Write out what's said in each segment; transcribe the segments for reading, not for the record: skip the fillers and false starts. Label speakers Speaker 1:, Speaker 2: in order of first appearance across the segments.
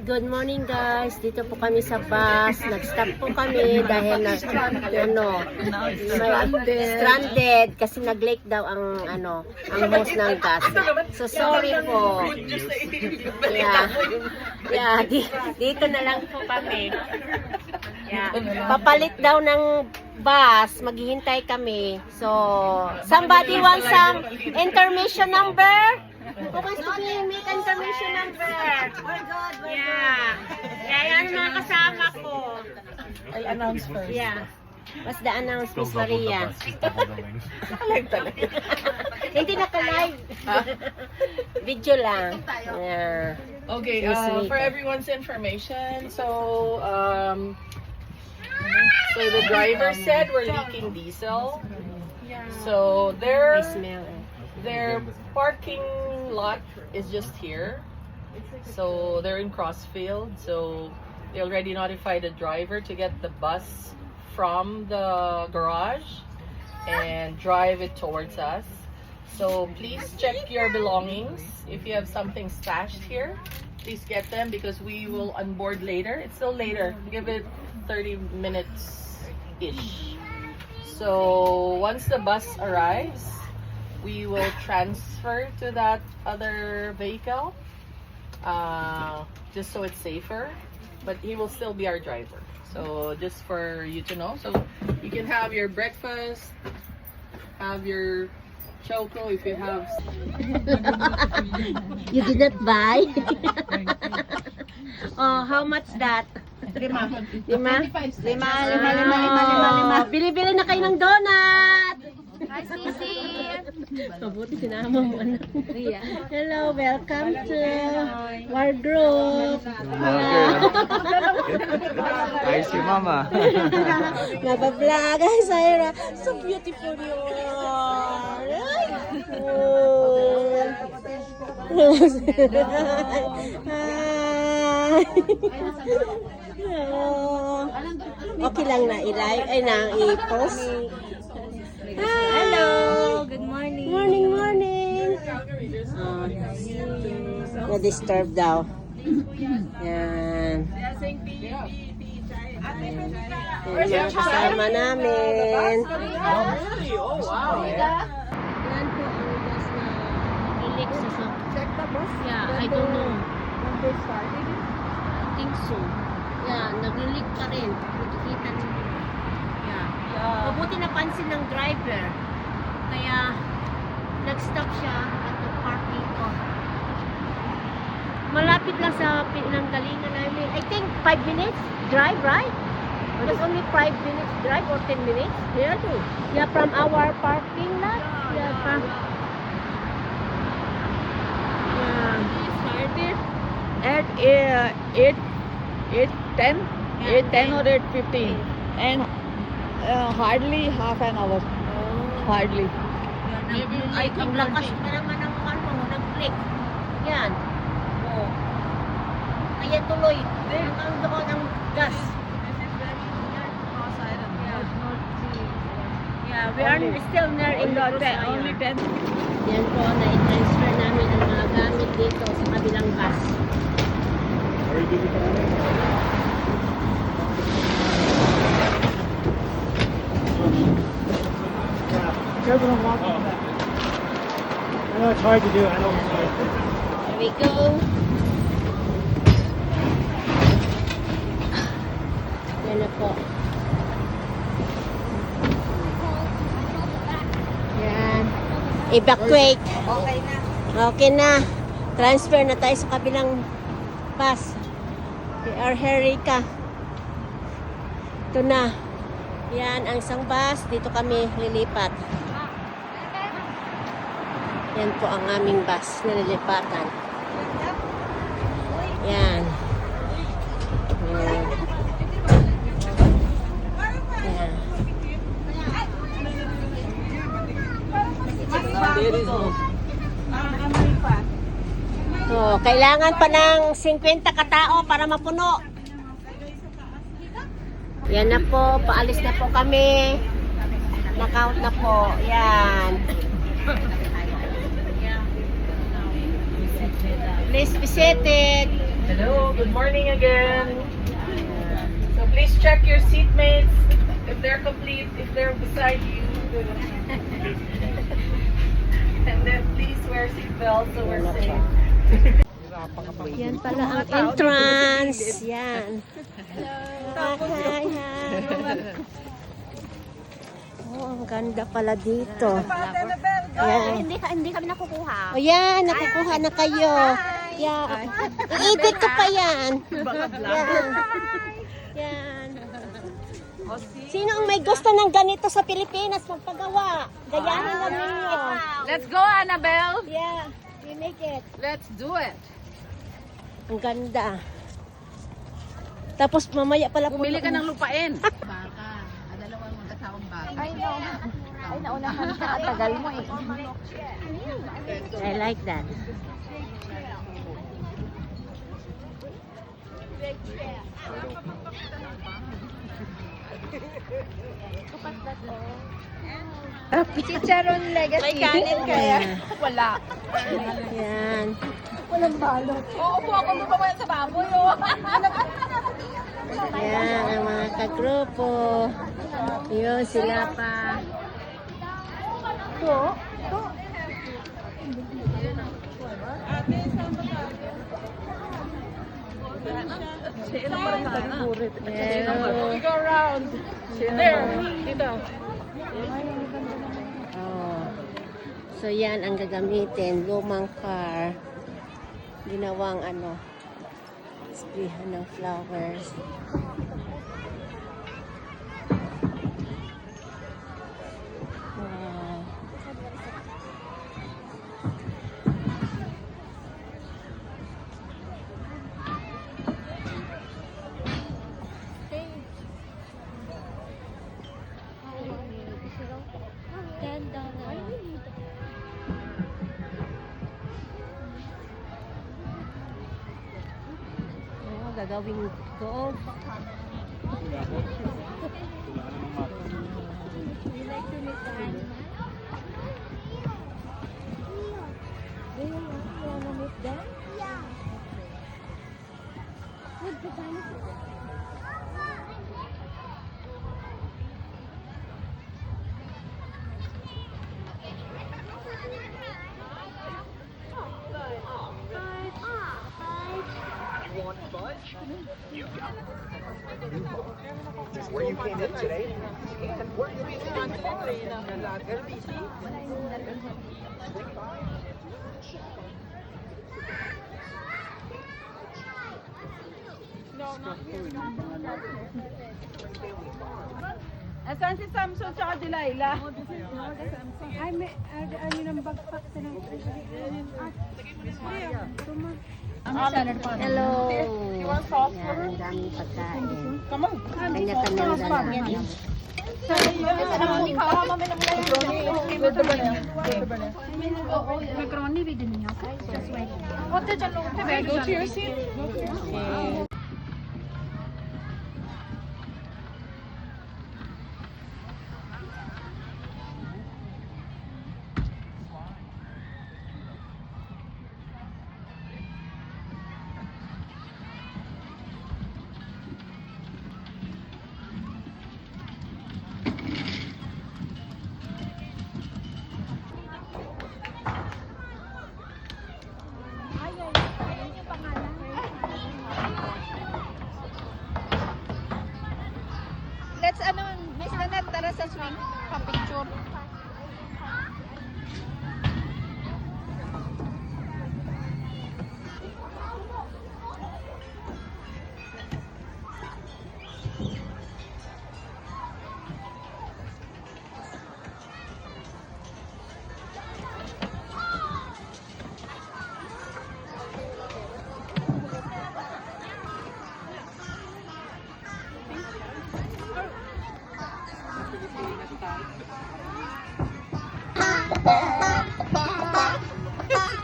Speaker 1: Good morning guys. Dito po kami sa bus. Nag-stop po kami dahil stranded kasi nag-lake daw ang host ng gas. So sorry po. Dito na lang po kami. Papalit daw ng bus, maghihintay kami. So somebody wants some intermission number? Okay, sige, make information number. We're good. Yan ang mga kasama ko.
Speaker 2: I'll announce first.
Speaker 1: Yeah. What's the announce, Miss Maria?
Speaker 2: Live talaga.
Speaker 1: Hindi naka-live. Video lang. Yeah.
Speaker 2: Okay, for everyone's information, so the driver said we're leaking diesel. So
Speaker 1: I smell it.
Speaker 2: their parking lot is just here. So they're in Crossfield. So they already notified the driver to get the bus from the garage and drive it towards us. So please check your belongings. If you have something stashed here, please get them because we will onboard later. It's still later. Give it 30 minutes-ish. So once the bus arrives, we will transfer to that other vehicle just so it's safer, but he will still be our driver. So just for you to know, so you can have your breakfast, have your choco if you have.
Speaker 1: You did not buy? Oh, how much that? Lima. Bili-bili na kayo ng donut.
Speaker 3: Hi, Sisi!
Speaker 1: Mabuti sinama mo na. Hello, welcome to Wardrobe.
Speaker 4: Hi, si Mama.
Speaker 1: Mabablog. Hi, Syra. So beautiful you are. Hi. Okay lang na i-live, ay na i-post.
Speaker 3: Hello! Good morning!
Speaker 1: Morning! Na-disturb daw. Yan. Yan mga kasama namin.
Speaker 2: Oh wow!
Speaker 1: Yan po ang bus na ilik sa
Speaker 2: Check the bus.
Speaker 1: Yeah, I don't know.
Speaker 2: When they started it.
Speaker 1: I think so. Yeah, nag-leak pa rin. Nakikita niyo. Yeah. Mabuti napansin ng driver. Kaya nag-stop siya at nag-parking ko. Malapit lang sa pinanggalingan namin. I think 5 minutes drive, right? It was only 5 minutes drive or 10 minutes. Yeah, from our parking lot. Yeah, from...
Speaker 2: Started at 8:10 or 8:15 and hardly half an hour. Hardly.
Speaker 1: Ay, ang lakas pa naman ng nag-click. Yan. Oh. Kaya tuloy. Hanggang doon ang gas. Yeah, we are still near in the
Speaker 2: Only 10.
Speaker 1: Yan po, na-transfer namin ang mga gamit dito sa kabilang bus.
Speaker 4: I know it's hard to do. I know it's hard.
Speaker 1: Here we go. Yan na po. Yan. Evacuate. Okay na. Transfer na tayo sa kabilang bus. We are Herika. Ito na. Yan ang isang bus. Dito kami lilipat. Yan po ang aming bus na nilipatan. Yan. Yan. Yan. So, kailangan pa ng 50 katao para mapuno. Yan na po, paalis na po kami. Knockout na po. Yan. Please visit it.
Speaker 2: Hello. good morning again. So please check your seatmates if they're complete, if they're beside you. And then please wear seatbelts so we're safe.
Speaker 1: Yan pala ang entrance. Yan. Hi, hi. Oh, ang ganda pala dito. Yan.
Speaker 3: Hindi kami nakukuha.
Speaker 1: O yan, nakukuha na kayo. Yan. I-edit ko pa yan. Yan. Yan. Sino ang may gusto ng ganito sa Pilipinas magpagawa? Gayahin lang ninyo.
Speaker 3: Let's go, Annabelle.
Speaker 1: Yeah, you make it.
Speaker 3: Let's do it.
Speaker 1: Ang ganda. Tapos mamaya pala
Speaker 3: Pumili ka ng lupain. Baka. Dalawang magkasawang baka. Ay, no. Ay, naunahan ka. Tagal mo eh.
Speaker 1: I like that.
Speaker 3: Chicharon legacy. May kanin kaya? Wala.
Speaker 1: Yan.
Speaker 3: Oo po, ako lumawayan sa baboy.
Speaker 1: Yan, ang mga kagrupo. Yun, sila pa. Yan.
Speaker 2: Go around. There. Dito.
Speaker 1: Oh. So yan ang gagamitin, lumang car. Ginawang ano, sprayan ng flowers. Wow. Ganda na. Oh, gagawin ko.
Speaker 5: Just where you came in today and where you'll be leaving tomorrow.
Speaker 3: Asan si Samson tsaka Delilah?
Speaker 6: Ay, may, ano ng bagpak sa ng
Speaker 1: Hello. Yan, ang daming pagkain. Kanya-kanya ng dala.
Speaker 6: macaroni with niyo.
Speaker 2: Okay, go to your seat.
Speaker 3: Let's Miss Nanette, tara sa swing. Pa-picture.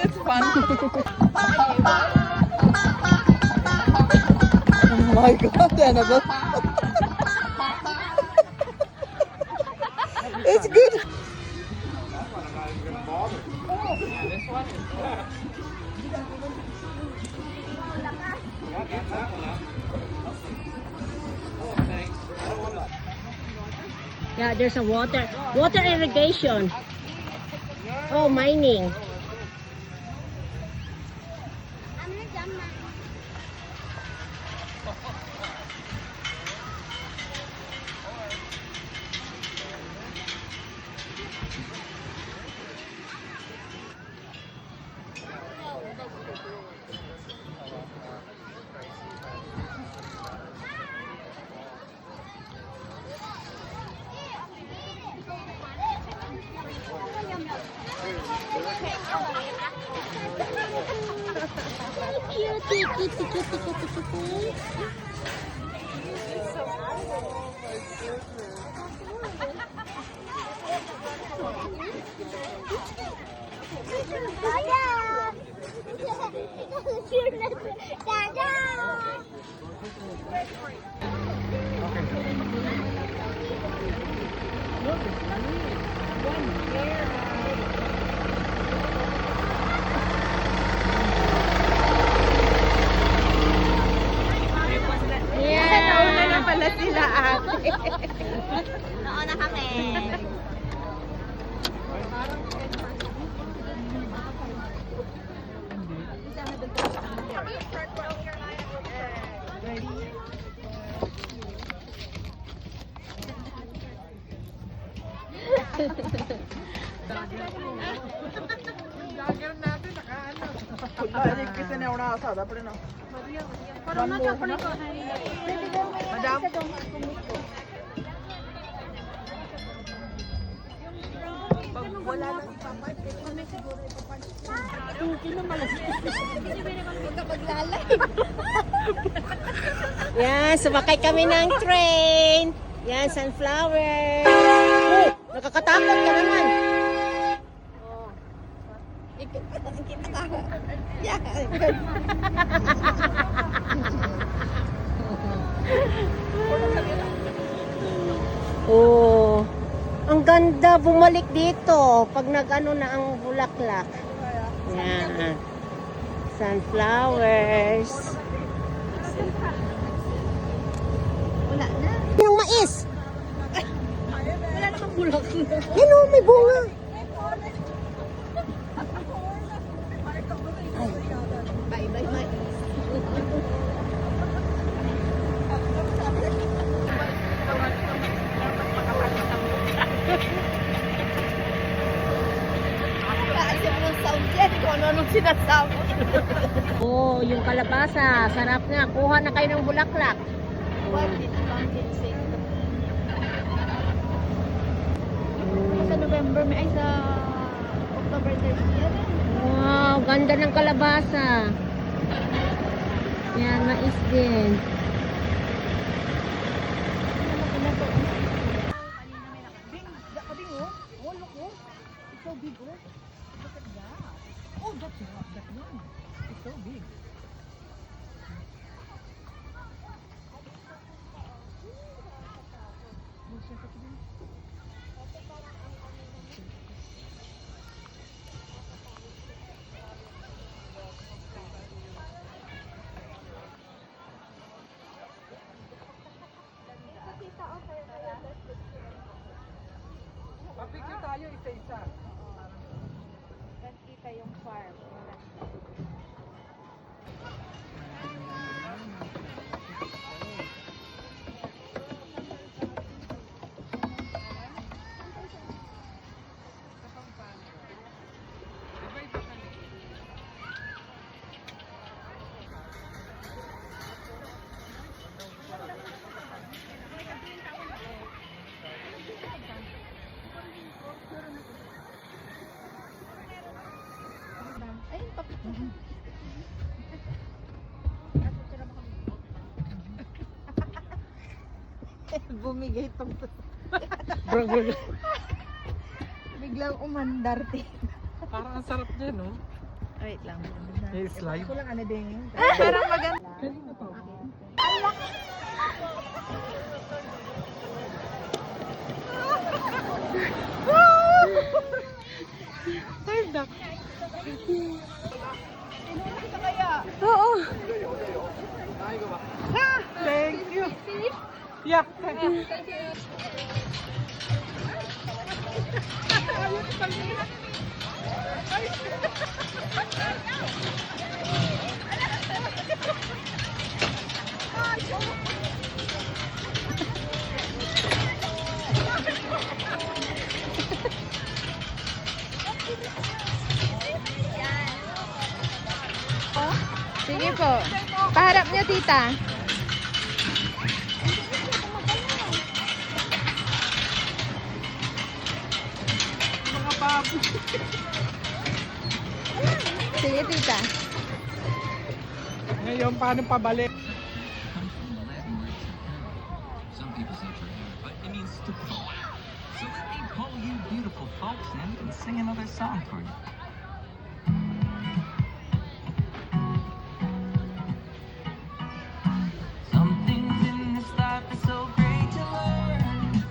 Speaker 2: It's fun.
Speaker 5: Oh my God, Annabelle. It's good.
Speaker 2: This one is
Speaker 1: Yeah, there's a water irrigation. Oh, mining. Yeah. Nauna na pala sila ate. Nauna kami. Yan, sumakay kami ng train. Yan, sunflower. Oh, nakakatakot ka naman. Oh, ang ganda bumalik dito pag nag-ano na ang bulaklak. Yan. Sunflowers. Wala na. Yung mais. Wala namang bulaklak. Yan o, may bunga. Bye-bye mais. Oh, yung kalabasa, sarap nga. Kuha na kayo ng bulaklak.
Speaker 3: Sa November, ay sa October 30.
Speaker 1: Wow, ganda ng kalabasa. Yan, mais din.
Speaker 6: Papicture tayo isa-isa.
Speaker 3: Kita yung farm. Ayun, papicture. Bumigay itong biglang umandar din.
Speaker 6: Parang ang sarap din, no?
Speaker 3: Wait lang.
Speaker 6: May slide.
Speaker 3: Kulang ano din. Parang maganda. Oo. Yeah. Sige po. Paharap niyo, tita. Sige, tita.
Speaker 4: Ngayon, paano pabalik?
Speaker 7: Some people say forever, but it means to call. So let me call you beautiful folks and sing another song for you. Some things in this life are so great to learn.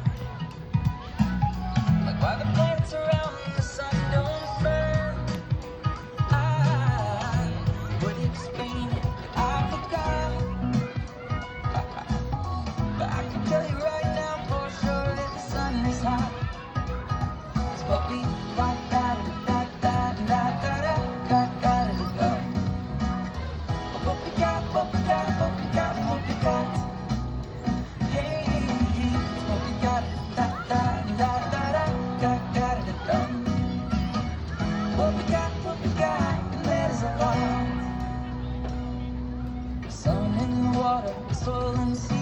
Speaker 7: Like why the planets around the sun don't burn. I would explain it, I forgot. But I can tell you right now for sure that the sun is hot. It's what we got, got, got, got, got, got, got, got, got. What we got, what we got, what we got, what we got. Hey, it's what we got, da, da, da, da, da, got, got, got. What we got, and that is a lot. The sun and the water, the soil and the sea.